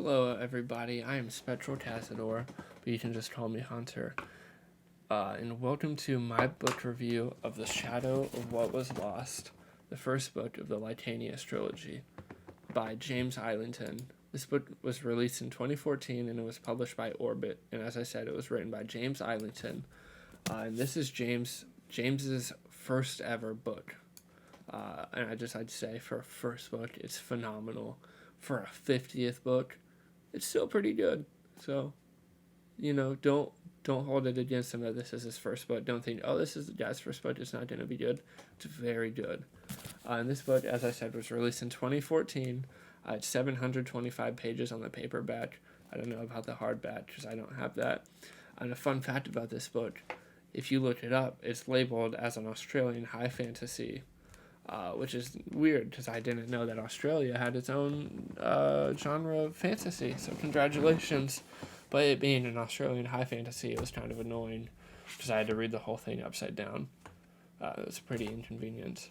Hello, everybody. I am Spectral Cazador, but you can just call me Hunter. And welcome to my book review of The Shadow of What Was Lost, the first book of the Licanius Trilogy, by James Islington. This book was released in 2014, and it was published by Orbit. And as I said, it was written by James Islington. And this is James's first ever book. And I'd say for a first book, it's phenomenal. For a 50th book, it's still pretty good. So, don't hold it against him that this is his first book. Don't think, oh, this is the guy's first book, it's not going to be good. It's very good. And this book, as I said, was released in 2014. It's 725 pages on the paperback. I don't know about the hardback because I don't have that. And a fun fact about this book, if you look it up, it's labeled as an Australian high fantasy. Which is weird because I didn't know that Australia had its own genre of fantasy. So congratulations. But it being an Australian high fantasy, it was kind of annoying because I had to read the whole thing upside down. It was pretty inconvenient.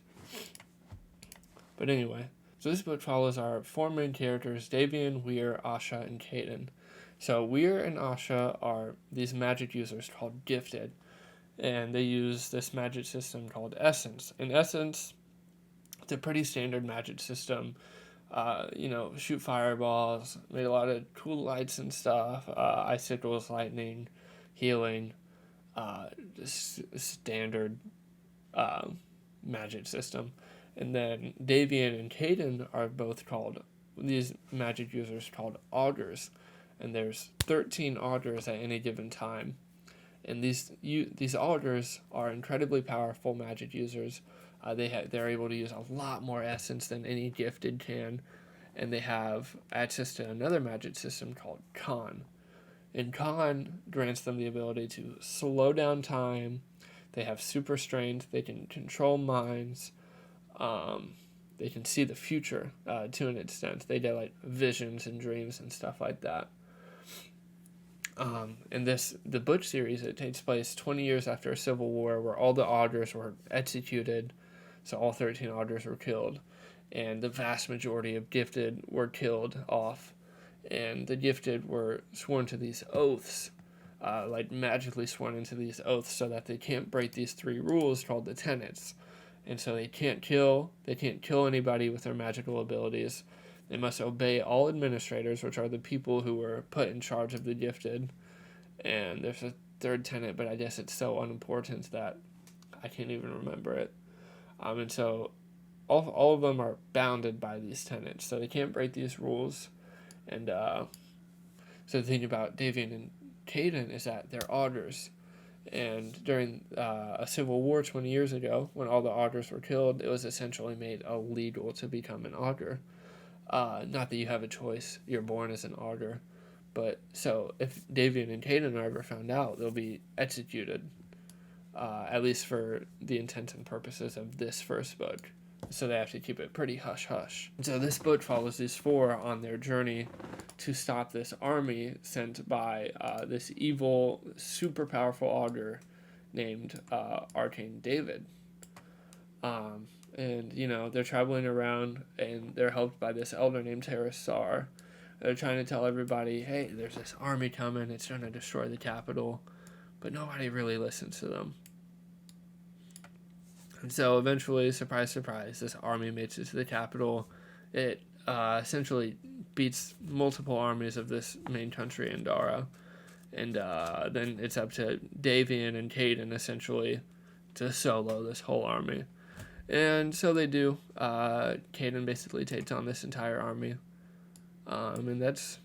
But anyway, so this book follows our four main characters, Davian, Weir, Asha, and Caden. So Weir and Asha are these magic users called Gifted, and they use this magic system called Essence. In Essence, it's a pretty standard magic system. Shoot fireballs, made a lot of cool lights and stuff, icicles, lightning, healing, just standard magic system. And then Davian and Caden are both called, these magic users called augurs. And there's 13 augurs at any given time. And these augurs are incredibly powerful magic users. They're able to use a lot more essence than any gifted can, and they have access to another magic system called Con. And Con grants them the ability to slow down time. They have super strength. They can control minds. They can see the future to an extent. They get like visions and dreams and stuff like that. The book series, it takes place 20 years after a civil war where all the augurs were executed. So all 13 augurs were killed, and the vast majority of Gifted were killed off, and the Gifted were sworn to these oaths, magically sworn into these oaths so that they can't break these three rules called the tenets. And so they can't kill anybody with their magical abilities. They must obey all administrators, which are the people who were put in charge of the Gifted. And there's a third tenet, but I guess it's so unimportant that I can't even remember it. And so all of them are bounded by these tenets, so they can't break these rules. And so the thing about Davian and Caden is that they're augurs. And during a civil war 20 years ago, when all the augurs were killed, it was essentially made illegal to become an augur. Not that you have a choice, you're born as an augur. But so if Davian and Caden are ever found out, they'll be executed. At least for the intents and purposes of this first book. So they have to keep it pretty hush-hush. So this book follows these four on their journey to stop this army sent by this evil, super powerful augur named Arcane David. They're traveling around, and they're helped by this elder named Terrasar. They're trying to tell everybody, hey, there's this army coming, it's going to destroy the capital. But nobody really listens to them. And so eventually, surprise, surprise, this army makes it to the capital. It essentially beats multiple armies of this main country, Indara. And then it's up to Davian and Caden, essentially, to solo this whole army. And so they do. Caden basically takes on this entire army. And that's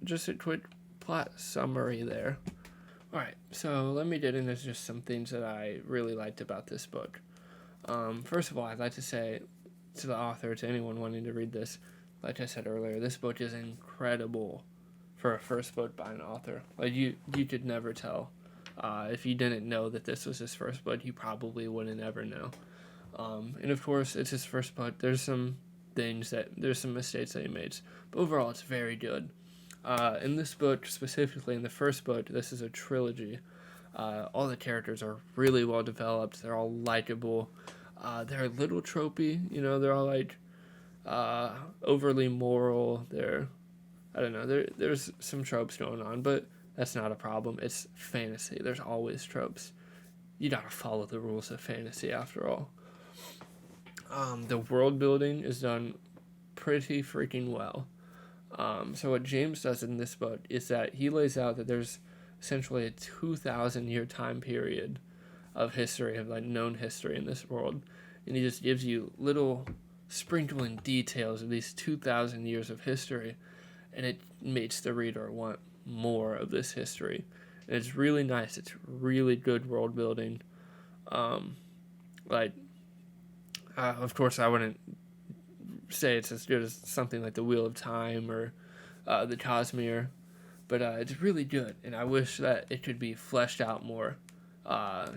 just a quick plot summary there. Alright, so let me get into just some things that I really liked about this book. First of all, I'd like to say to the author, to anyone wanting to read this, like I said earlier, this book is incredible for a first book by an author. Like, you could never tell. If you didn't know that this was his first book, you probably wouldn't ever know. And of course, it's his first book. There's some mistakes that he made. But overall, it's very good. In this book, specifically in the first book, this is a trilogy. All the characters are really well developed. They're all likable. They're a little tropey, they're all overly moral. They're I don't know. There's some tropes going on, but that's not a problem. It's fantasy. There's always tropes. You gotta follow the rules of fantasy after all. The world building is done pretty freaking well. So what James does in this book is that he lays out that there's essentially a 2,000 year time period of history, of like known history in this world, and he just gives you little sprinkling details of these 2,000 years of history, and it makes the reader want more of this history. And it's really nice. It's really good world building. Of course, I wouldn't say it's as good as something like the Wheel of Time or the Cosmere, but it's really good, and I wish that it could be fleshed out more,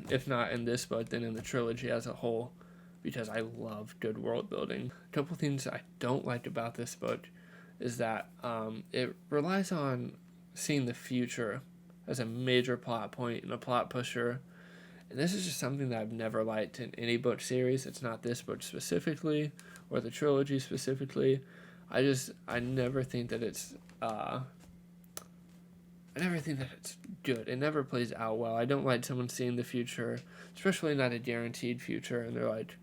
if not in this book, then in the trilogy as a whole, because I love good world building. A couple things I don't like about this book is that it relies on seeing the future as a major plot point and a plot pusher, and this is just something that I've never liked in any book series. It's not this book specifically, or the trilogy specifically. I never think that it's good. It never plays out well. I don't like someone seeing the future, especially not a guaranteed future, and they're like,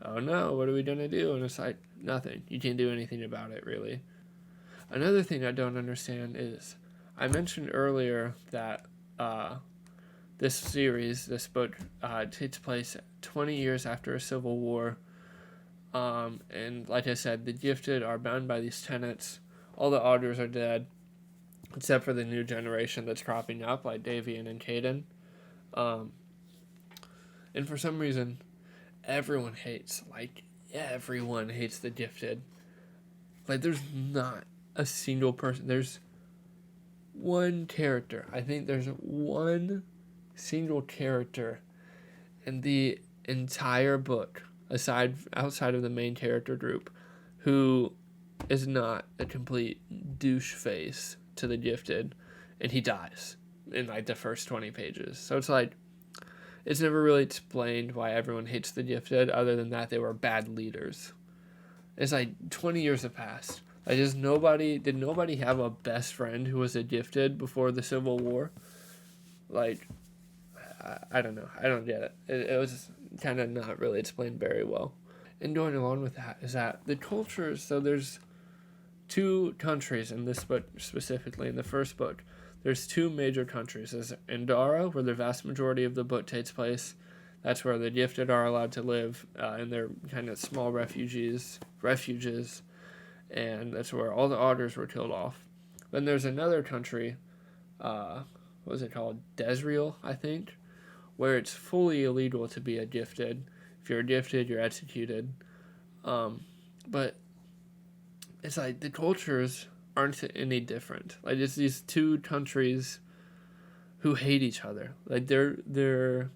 oh no, what are we gonna do? And it's like, nothing. You can't do anything about it, really. Another thing I don't understand is, I mentioned earlier that this book takes place 20 years after a civil war. And like I said, the Gifted are bound by these tenets. All the Augurs are dead, except for the new generation that's cropping up, like Davian and Caden. And for some reason, everyone hates the Gifted. Like, there's not a single person. There's one character. I think there's one single character in the entire book, outside of the main character group, who is not a complete douche face to the Gifted, and he dies in like the first 20 pages. So it's like, it's never really explained why everyone hates the Gifted, other than that they were bad leaders. It's like 20 years have passed. Like, did nobody have a best friend who was a Gifted before the Civil War? Like, I don't know. I don't get it. It was kind of not really explained very well. And going along with that is that the cultures, so there's two countries in this book specifically. In the first book, there's two major countries. There's Endara, where the vast majority of the book takes place. That's where the Gifted are allowed to live in their kind of small refuges, and that's where all the Augurs were killed off. Then there's another country, what was it called? Desriel, I think, where it's fully illegal to be a Gifted. If you're a Gifted, you're executed. But it's like the cultures aren't any different. Like, it's these two countries who hate each other. Like, they're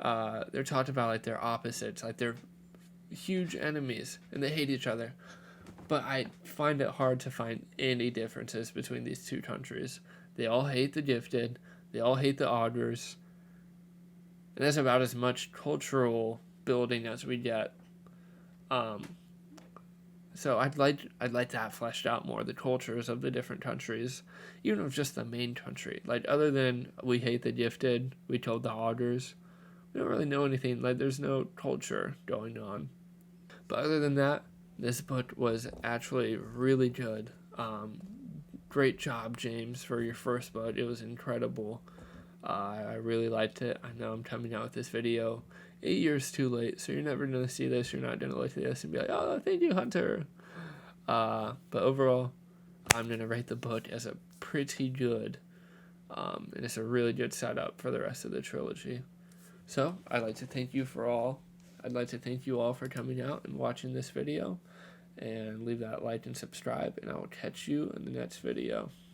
talked about like they're opposites. Like, they're huge enemies and they hate each other. But I find it hard to find any differences between these two countries. They all hate the Gifted. They all hate the Augurs. And that's about as much cultural building as we get. So I'd like to have fleshed out more the cultures of the different countries, even of just the main country. Like, other than we hate the Gifted, we killed the Augurs, we don't really know anything. Like, there's no culture going on. But other than that, this book was actually really good. Great job, James, for your first book. It was incredible. I really liked it. I know I'm coming out with this video 8 years too late, so you're never going to see this. You're not going to look at this and be like, oh, thank you, Hunter. But overall, I'm going to rate the book as a pretty good, and it's a really good setup for the rest of the trilogy. So I'd like to thank you all for coming out and watching this video, and leave that like and subscribe, and I will catch you in the next video.